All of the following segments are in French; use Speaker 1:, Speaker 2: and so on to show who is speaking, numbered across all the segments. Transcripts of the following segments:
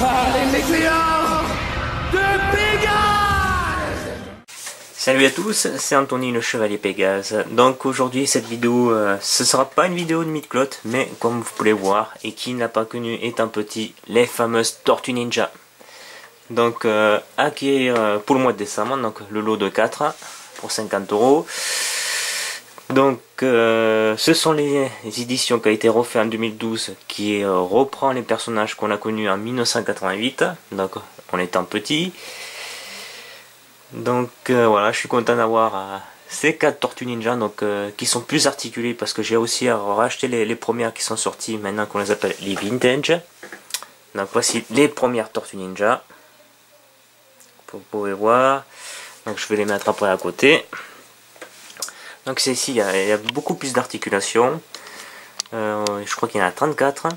Speaker 1: Allez les clients de Pégase.
Speaker 2: Salut à tous, c'est Anthony le Chevalier Pégase. Donc aujourd'hui cette vidéo, ce sera pas une vidéo de Midcloth, mais comme vous pouvez voir, et qui n'a pas connu étant petit, les fameuses Tortues Ninja. Donc acquérir pour le mois de décembre, donc le lot de 4 pour 50 €. Donc ce sont les éditions qui a été refait en 2012, qui reprend les personnages qu'on a connus en 1988, donc en étant petit. Donc voilà, je suis content d'avoir ces 4 Tortues Ninja, donc qui sont plus articulées, parce que j'ai aussi racheté les premières qui sont sorties maintenant, qu'on les appelle les vintage. Donc voici les premières Tortues Ninja, vous pouvez voir. Donc je vais les mettre après à côté. Donc c'est ici, il y a beaucoup plus d'articulation. Je crois qu'il y en a 34.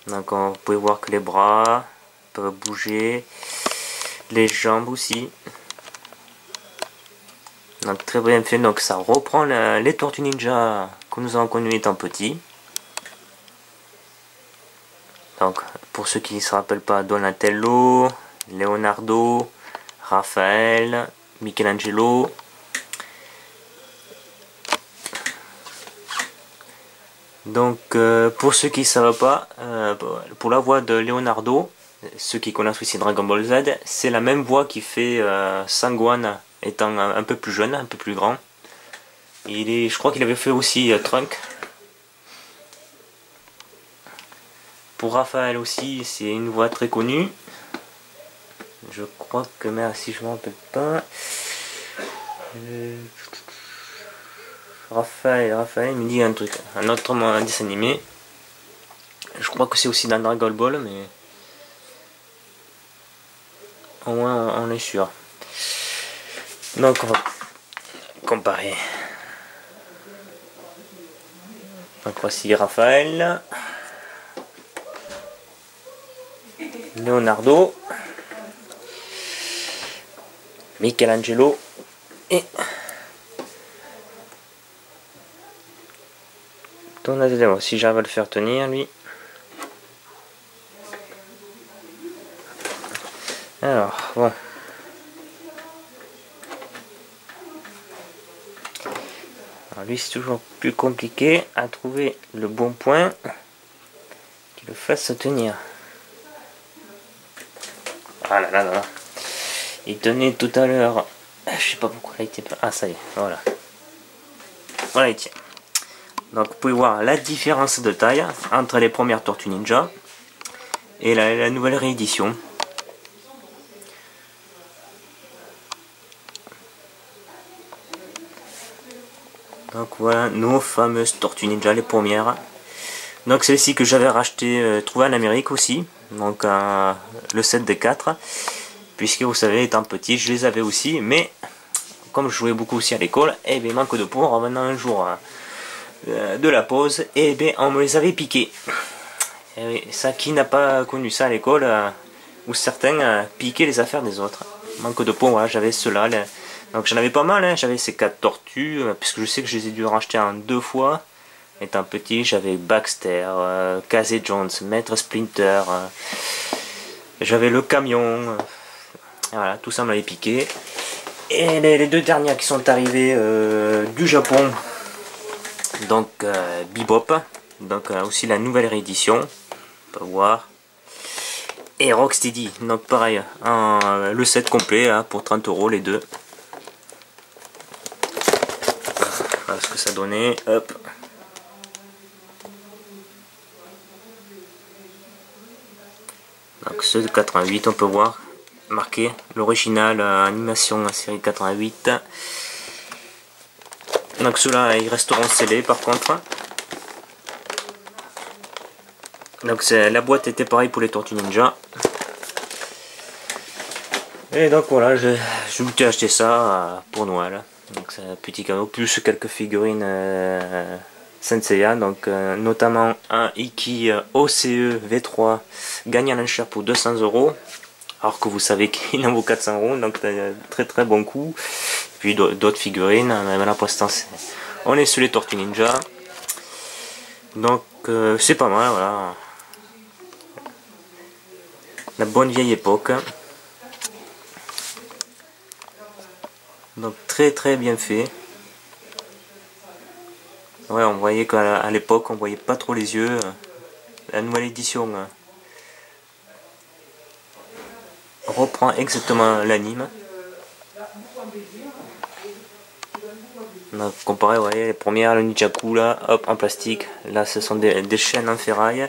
Speaker 2: Donc vous pouvez voir que les bras peuvent bouger, les jambes aussi. Donc très bien fait. Donc ça reprend les Tortues Ninja que nous avons connues étant petits. Donc pour ceux qui ne se rappellent pas, Donatello, Leonardo, Raphaël, Michelangelo. Donc pour ceux qui ne savent pas, pour la voix de Leonardo, ceux qui connaissent aussi Dragon Ball Z, c'est la même voix qui fait Sangohan étant un peu plus jeune, un peu plus grand. Je crois qu'il avait fait aussi Trunk. Pour Raphaël aussi, c'est une voix très connue. Je crois que, mais si je ne me rappelle pas, Raphaël me dit un truc, un autre dessin animé. Je crois que c'est aussi dans Dragon Ball, mais au moins on est sûr. Donc on va comparer. Donc voici Raphaël, Leonardo, Michelangelo et Donatello, si j'arrive à le faire tenir lui. Alors bon. Alors lui c'est toujours plus compliqué à trouver le bon point qui le fasse se tenir. Ah là là là. Il tenait tout à l'heure. Je sais pas pourquoi il était pas. Ah ça y est, voilà. Voilà il tient. Donc vous pouvez voir la différence de taille entre les premières Tortues Ninja et la nouvelle réédition. Donc voilà nos fameuses Tortues Ninja, les premières. Donc celle-ci que j'avais racheté, trouvé en Amérique aussi. Donc le set des 4. Puisque vous savez, étant petit, je les avais aussi. Mais comme je jouais beaucoup aussi à l'école, et bien manque de peau, en revenant un jour de la pause, et bien on me les avait piqués. Et oui, ça, qui n'a pas connu ça à l'école, où certains piquaient les affaires des autres. Manque de peau, voilà, j'avais ceux-là. Donc j'en avais pas mal, hein. J'avais ces 4 tortues, puisque je sais que je les ai dû racheter en 2 fois. Étant petit, j'avais Baxter, Casey Jones, Maître Splinter, j'avais le camion, voilà, tout ça m'avait piqué. Et les 2 dernières qui sont arrivées du Japon, donc Bebop, donc aussi la nouvelle réédition, on peut voir. Et Rocksteady, donc pareil, le set complet hein, pour 30 € les 2. Voilà ce que ça donnait, hop. Donc ceux de 88, on peut voir marqué l'original animation série 88. Donc ceux-là ils resteront scellés par contre. Donc la boîte était pareil pour les Tortues Ninja. Et donc voilà, je m'étais acheté ça pour Noël. Donc c'est un petit cadeau, plus quelques figurines Senseiya, donc notamment un Iki OCE V3 gagnant l'enchère pour 200 €, alors que vous savez qu'il en vaut 400 €, donc très très bon coup. Puis d'autres figurines, mais là pour l'instant on est sur les Tortues Ninja. Donc c'est pas mal, voilà. la bonne vieille époque. Donc très bien fait. Ouais, on voyait qu'à l'époque on voyait pas trop les yeux. La nouvelle édition reprend exactement l'anime. Donc comparé, vous voyez, les premières, le Nijaku là, hop, en plastique. Là ce sont des chaînes en ferraille.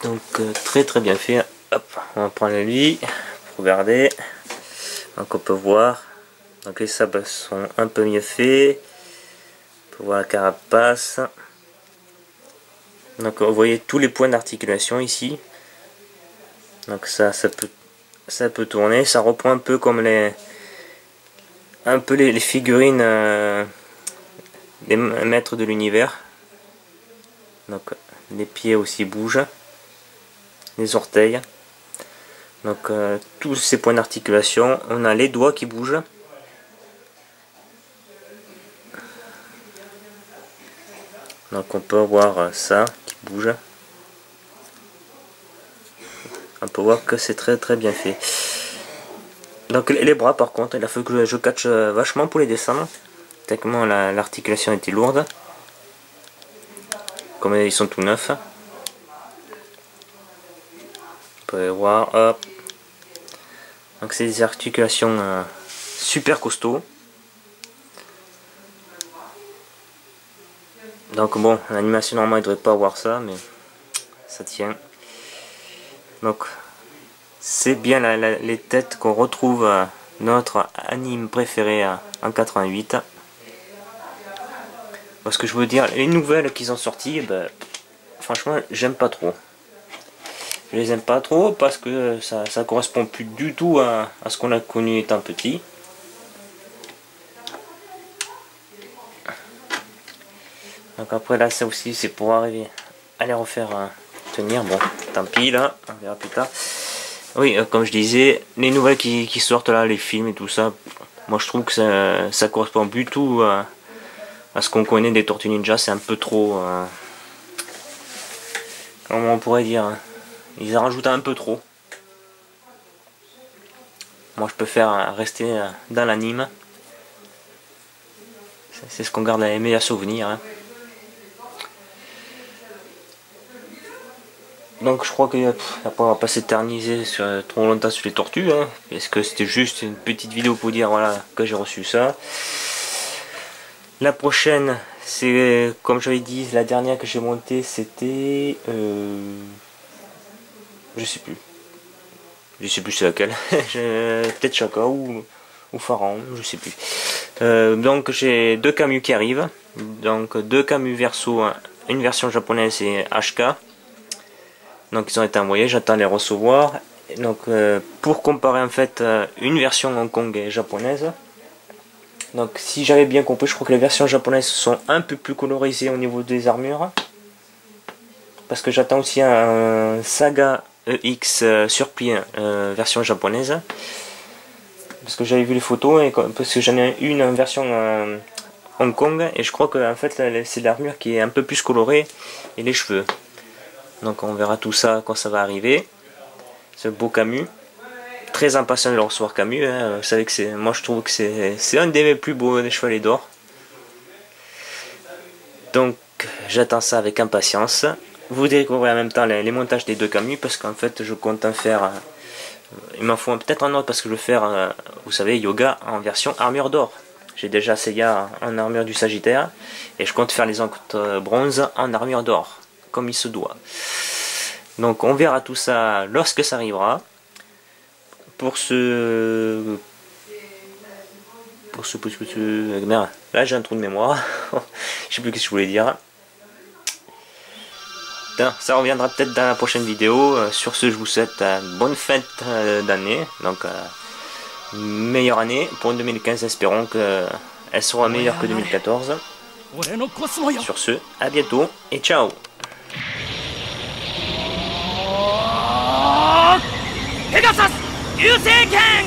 Speaker 2: Donc très bien fait. Hop, on va prendre lui pour regarder. Donc on peut voir. Donc les sabres sont un peu mieux faits. On peut voir la carapace. Donc vous voyez tous les points d'articulation ici. Donc ça peut tourner. Ça reprend un peu comme les figurines des maîtres de l'univers. Donc les pieds aussi bougent. Les orteils. Donc tous ces points d'articulation, on a les doigts qui bougent. Donc on peut voir ça qui bouge. On peut voir que c'est très bien fait. Donc les bras par contre, il a fallu que je catche vachement pour les descendre. Tellement l'articulation était lourde. Comme ils sont tout neufs. Vous pouvez voir, hop. Donc c'est des articulations super costauds. Donc bon, l'animation normalement il ne devrait pas avoir ça, mais ça tient. Donc c'est bien les têtes qu'on retrouve notre anime préféré en 88. Parce que je veux dire, les nouvelles qu'ils ont sorties, ben, franchement j'aime pas trop. Je les aime pas trop parce que ça correspond plus du tout à ce qu'on a connu étant petit. Donc après là ça aussi c'est pour arriver à les refaire tenir. Bon tant pis là, on verra plus tard. Oui comme je disais, les nouvelles qui sortent là, les films et tout ça, moi je trouve que ça correspond plus du tout à ce qu'on connaît des Tortues Ninja. C'est un peu trop comment on pourrait dire, ils en rajoutent un peu trop. Moi je préfère rester dans l'anime. C'est ce qu'on garde les meilleurs souvenirs. Hein. Donc je crois que après on va pas s'éterniser trop longtemps sur les tortues. Hein, parce que c'était juste une petite vidéo pour dire voilà que j'ai reçu ça. La prochaine, c'est comme j'avais dit, la dernière que j'ai montée c'était... je sais plus c'est laquelle. Peut-être Chaka ou Pharaon, je sais plus. Donc j'ai deux Camus qui arrivent. Donc deux Camus verso, une version japonaise et HK. Donc ils ont été envoyés, j'attends les recevoir. Donc pour comparer en fait une version Hong Kong et japonaise. Donc si j'avais bien compris, je crois que les versions japonaises sont un peu plus colorisées au niveau des armures. Parce que j'attends aussi un Saga EX surplis version japonaise. Parce que j'avais vu les photos et parce que j'en ai une en version Hong Kong et je crois que en fait c'est l'armure qui est un peu plus colorée et les cheveux. Donc on verra tout ça quand ça va arriver. Ce beau Camus. Très impatient de le recevoir Camus. Hein. Vous savez que moi je trouve que c'est un des plus beaux des Chevaliers d'Or. Donc j'attends ça avec impatience. Vous découvrez en même temps les montages des deux Camus parce qu'en fait je compte en faire. Il m'en faut peut-être un autre parce que je veux faire, vous savez, Yoga en version armure d'or. J'ai déjà Seiya en armure du Sagittaire et je compte faire les encres bronze en armure d'or, comme il se doit. Donc on verra tout ça lorsque ça arrivera. Pour ce... Merde, là j'ai un trou de mémoire. Je sais plus ce que je voulais dire. Ça reviendra peut-être dans la prochaine vidéo. Sur ce, je vous souhaite une bonne fête d'année. Donc, meilleure année pour 2015. Espérons qu'elle sera meilleure que 2014. Sur ce, à bientôt et ciao.
Speaker 1: Pegasus 流星剣